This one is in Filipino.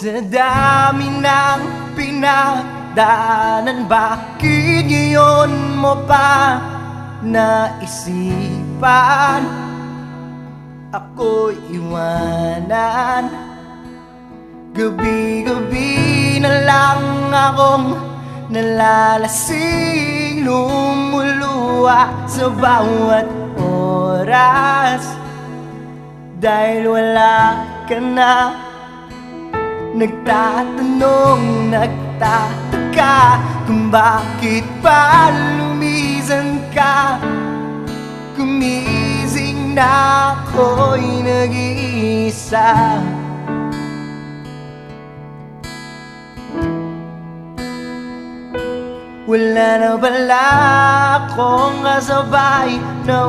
Sa dami ng pinagdaanan, bakit ngayon mo pa naisipan ako'y iwanan? Gabi-gabi na lang akong nalalasing, lumuluha sa bawat oras dahil wala ka na. Nagtatanong, nagtataka kung bakit pa lumisan ka. Gumising na ako'y nag-iisa. Wala na pala akong kasabay na